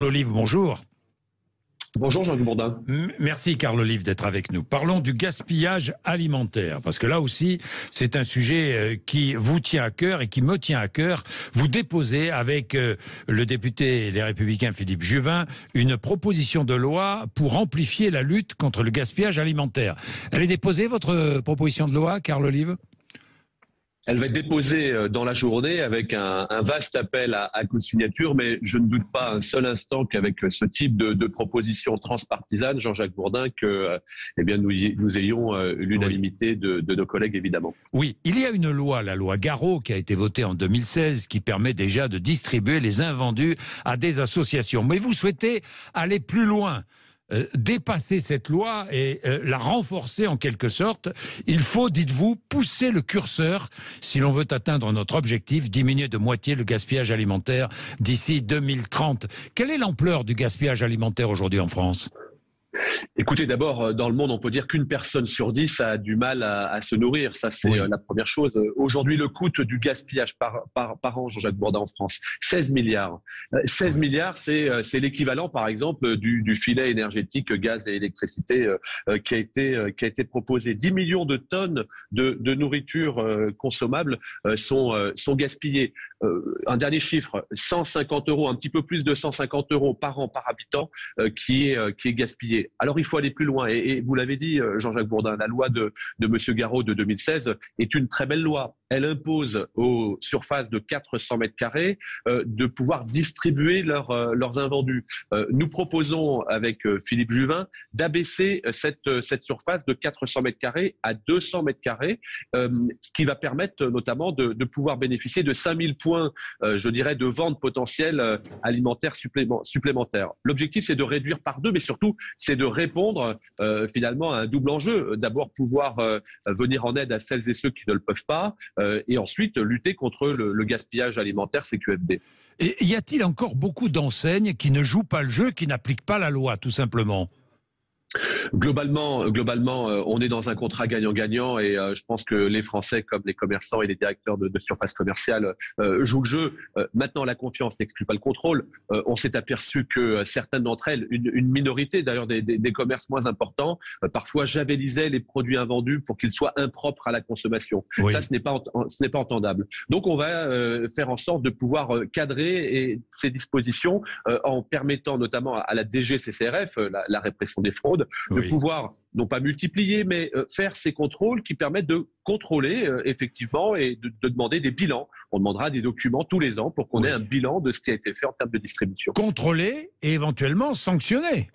Olive, bonjour. Bonjour Jean-Luc Bourdin. Merci Carl Olive d'être avec nous. Parlons du gaspillage alimentaire, parce que là aussi, c'est un sujet qui vous tient à cœur et qui me tient à cœur. Vous déposez avec le député Les Républicains Philippe Juvin une proposition de loi pour amplifier la lutte contre le gaspillage alimentaire. Elle est déposée, votre proposition de loi, Carl Olive ? Elle va être déposée dans la journée avec un vaste appel à co-signature, mais je ne doute pas un seul instant qu'avec ce type de proposition transpartisane, Jean-Jacques Bourdin, que nous ayons l'unanimité de nos collègues, évidemment. Oui, il y a une loi, la loi Garot, qui a été votée en 2016, qui permet déjà de distribuer les invendus à des associations. Mais vous souhaitez aller plus loin. Dépasser cette loi et la renforcer en quelque sorte. Il faut, dites-vous, pousser le curseur si l'on veut atteindre notre objectif, diminuer de moitié le gaspillage alimentaire d'ici 2030. Quelle est l'ampleur du gaspillage alimentaire aujourd'hui en France ? Écoutez, d'abord, dans le monde, on peut dire qu'une personne sur 10 a du mal à se nourrir. Ça, c'est la première chose. Aujourd'hui, le coût du gaspillage par an, Jean-Jacques Bourdin, en France, 16 milliards. 16 milliards, c'est l'équivalent, par exemple, du filet énergétique gaz et électricité qui a été proposé. 10 millions de tonnes de nourriture consommable sont gaspillées. Un dernier chiffre, 150 €, un petit peu plus de 150 € par an, par habitant, qui est gaspillé. Alors il faut aller plus loin et vous l'avez dit, Jean-Jacques Bourdin, la loi de Monsieur Garot de 2016 est une très belle loi. Elle impose aux surfaces de 400 mètres carrés de pouvoir distribuer leurs invendus. Nous proposons avec Philippe Juvin d'abaisser cette surface de 400 mètres carrés à 200 mètres carrés, ce qui va permettre notamment de pouvoir bénéficier de 5000 points, je dirais, de vente potentielle alimentaire supplémentaires. L'objectif, c'est de réduire par 2, mais surtout, c'est de répondre finalement à un double enjeu. D'abord, pouvoir venir en aide à celles et ceux qui ne le peuvent pas, et ensuite lutter contre le gaspillage alimentaire CQFD. Et y a-t-il encore beaucoup d'enseignes qui ne jouent pas le jeu, qui n'appliquent pas la loi, tout simplement ? Globalement, on est dans un contrat gagnant-gagnant et je pense que les Français, comme les commerçants et les directeurs de surface commerciale, jouent le jeu. Maintenant, la confiance n'exclut pas le contrôle. On s'est aperçu que certaines d'entre elles, une minorité d'ailleurs des commerces moins importants, parfois javelisaient les produits invendus pour qu'ils soient impropres à la consommation. Oui. Ça, ce n'est pas entendable. Donc, on va faire en sorte de pouvoir cadrer ces dispositions en permettant notamment à la DGCCRF, la répression des fraudes, de pouvoir, non pas multiplier, mais faire ces contrôles qui permettent de contrôler effectivement et de demander des bilans. On demandera des documents tous les ans pour qu'on ait un bilan de ce qui a été fait en termes de distribution. Contrôler et éventuellement sanctionner.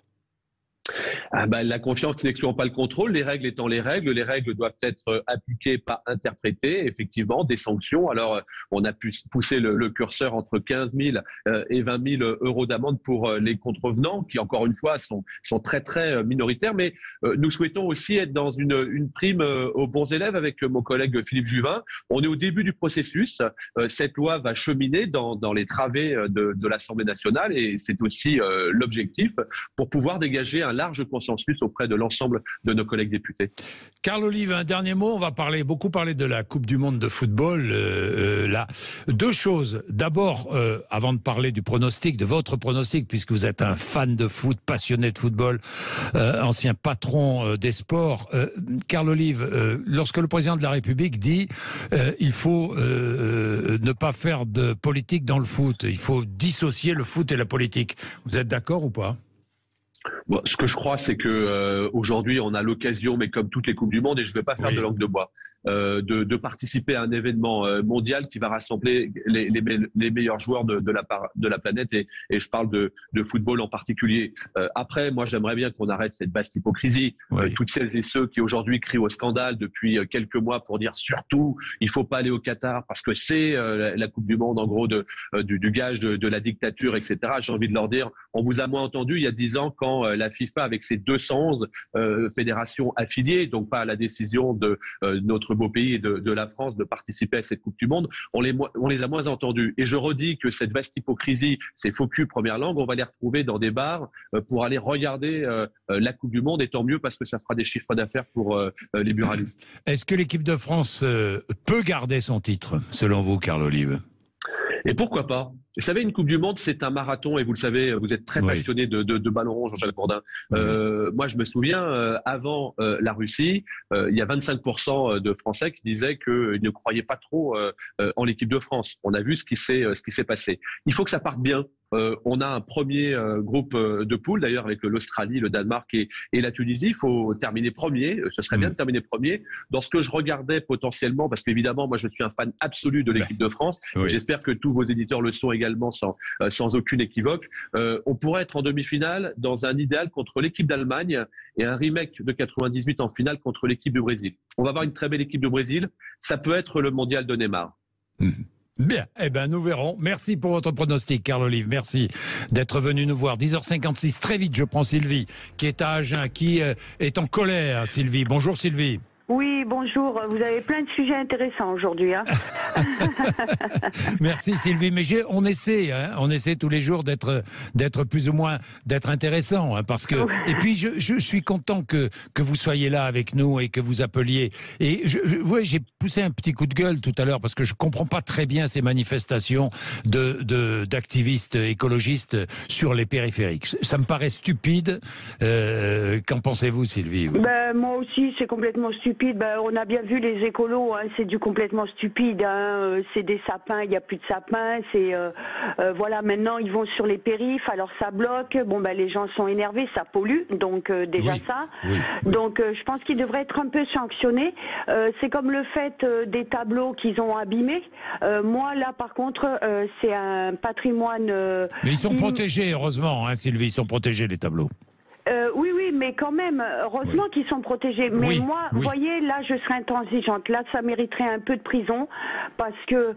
La confiance n'excluant pas le contrôle, les règles étant les règles doivent être appliquées, pas interprétées, effectivement, des sanctions. Alors, on a pu pousser le curseur entre 15 000 et 20 000 € d'amende pour les contrevenants, qui, encore une fois, sont très, très minoritaires. Mais nous souhaitons aussi être dans une prime aux bons élèves avec mon collègue Philippe Juvin. On est au début du processus. Cette loi va cheminer dans les travées de l'Assemblée nationale et c'est aussi l'objectif pour pouvoir dégager un large consensus auprès de l'ensemble de nos collègues députés. Carl Olive, un dernier mot. On va beaucoup parler de la Coupe du Monde de football. Là, deux choses. D'abord, avant de parler du pronostic, de votre pronostic, puisque vous êtes un fan de foot, passionné de football, ancien patron des sports. Carl Olive, lorsque le président de la République dit il faut ne pas faire de politique dans le foot, il faut dissocier le foot et la politique. Vous êtes d'accord ou pas ? Bon, ce que je crois, c'est que aujourd'hui, on a l'occasion, mais comme toutes les coupes du monde, et je ne vais pas faire de langue de bois, de participer à un événement mondial qui va rassembler les meilleurs joueurs de la planète et je parle de football en particulier. Après, moi, j'aimerais bien qu'on arrête cette vaste hypocrisie. Toutes celles et ceux qui aujourd'hui crient au scandale depuis quelques mois pour dire surtout, il faut pas aller au Qatar parce que c'est la Coupe du Monde, en gros, du gage de la dictature, etc. J'ai envie de leur dire, on vous a moins entendu il y a 10 ans quand la FIFA, avec ses 211 fédérations affiliées, donc pas à la décision de notre beau pays et de la France de participer à cette Coupe du Monde, on les a moins entendus. Et je redis que cette vaste hypocrisie, ces faux culs première langue, on va les retrouver dans des bars pour aller regarder la Coupe du Monde, et tant mieux parce que ça fera des chiffres d'affaires pour les buralistes. Est-ce que l'équipe de France peut garder son titre, selon vous, Carl Olive ? Et pourquoi pas ? Vous savez, une Coupe du Monde, c'est un marathon, et vous le savez, vous êtes très passionné de ballon rond, Jean-Jacques Bourdin. Moi, je me souviens, avant la Russie, il y a 25% de Français qui disaient qu'ils ne croyaient pas trop en l'équipe de France. On a vu ce qui s'est passé. Il faut que ça parte bien. On a un premier groupe de poules, d'ailleurs, avec l'Australie, le Danemark et la Tunisie. Il faut terminer premier. Ce serait bien de terminer premier. Dans ce que je regardais potentiellement, parce qu'évidemment, moi, je suis un fan absolu de l'équipe de France. J'espère que tous vos éditeurs le sont également, sans aucune équivoque. On pourrait être en demi-finale dans un idéal contre l'équipe d'Allemagne et un remake de 98 en finale contre l'équipe du Brésil. On va avoir une très belle équipe du Brésil. Ça peut être le mondial de Neymar. Bien, eh ben nous verrons. Merci pour votre pronostic, Carl Olive. Merci d'être venu nous voir. 10h56, très vite, je prends Sylvie, qui est à Agen, qui est en colère, Sylvie. Bonjour Sylvie. Oui, bonjour. Vous avez plein de sujets intéressants aujourd'hui. Hein. Merci Sylvie. Mais on essaie tous les jours d'être plus ou moins intéressant, hein, parce que. Et puis je suis content que vous soyez là avec nous et que vous appeliez. Et j'ai poussé un petit coup de gueule tout à l'heure parce que je comprends pas très bien ces manifestations d'activistes écologistes sur les périphériques. Ça me paraît stupide. Qu'en pensez-vous, Sylvie? Moi aussi, c'est complètement stupide. On a bien vu les écolos, hein, c'est du complètement stupide. Hein, c'est des sapins, il n'y a plus de sapins. Voilà, maintenant ils vont sur les périphes, alors ça bloque. Les gens sont énervés, ça pollue, donc déjà ça. Donc je pense qu'ils devraient être un peu sanctionnés. C'est comme le fait des tableaux qu'ils ont abîmés. Moi là, par contre, c'est un patrimoine. Mais ils sont protégés, heureusement, hein, Sylvie, ils sont protégés les tableaux. Oui, mais quand même, heureusement qu'ils sont protégés. Mais moi, vous voyez, là, je serais intransigeante. Là, ça mériterait un peu de prison, parce que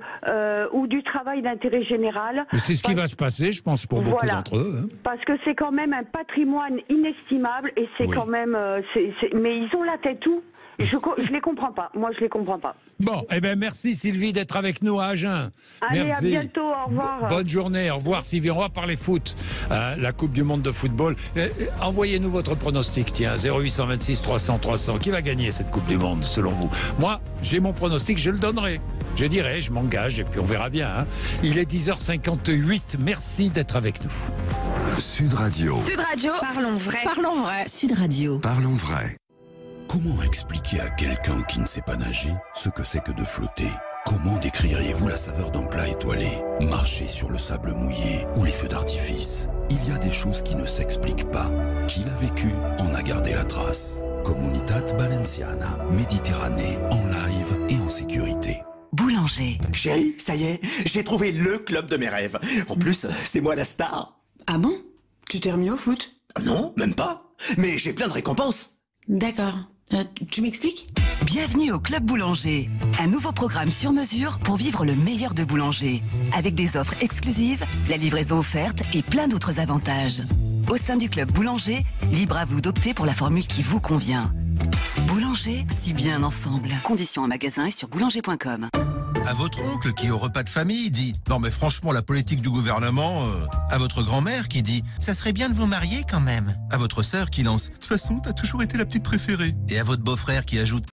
ou du travail d'intérêt général. Mais c'est ce qui va se passer, je pense, pour beaucoup d'entre eux. Hein. Parce que c'est quand même un patrimoine inestimable, et c'est quand même. Mais ils ont la tête où ? Je les comprends pas. Moi, je les comprends pas. Bon, merci Sylvie d'être avec nous à Agen. Allez, merci. À bientôt, au revoir. Bonne journée, au revoir Sylvie. On va parler foot, la Coupe du Monde de football. Envoyez-nous votre pronostic, tiens, 0826 300 300. Qui va gagner cette Coupe du Monde, selon vous? Moi, j'ai mon pronostic, je le donnerai. Je dirai, je m'engage, et puis on verra bien. Hein. Il est 10h58, merci d'être avec nous. Sud Radio. Sud Radio, parlons vrai. Parlons vrai. Sud Radio. Parlons vrai. Comment expliquer à quelqu'un qui ne sait pas nager ce que c'est que de flotter? Comment décririez-vous la saveur d'un plat étoilé? Marcher sur le sable mouillé ou les feux d'artifice? Il y a des choses qui ne s'expliquent pas. Qui l'a vécu en a gardé la trace. Comunitat Valenciana, Méditerranée, en live et en sécurité. Boulanger. Chérie, ça y est, j'ai trouvé le club de mes rêves. En plus, c'est moi la star. Ah bon? Tu t'es remis au foot? Non, même pas. Mais j'ai plein de récompenses. D'accord. Tu m'expliques? Bienvenue au Club Boulanger. Un nouveau programme sur mesure pour vivre le meilleur de Boulanger. Avec des offres exclusives, la livraison offerte et plein d'autres avantages. Au sein du Club Boulanger, libre à vous d'opter pour la formule qui vous convient. Boulanger, si bien ensemble. Conditions en magasin et sur boulanger.com. À votre oncle qui, au repas de famille, dit « Non mais franchement, la politique du gouvernement... À votre grand-mère qui dit « Ça serait bien de vous marier quand même ». À votre sœur qui lance « De toute façon, t'as toujours été la petite préférée ». Et à votre beau-frère qui ajoute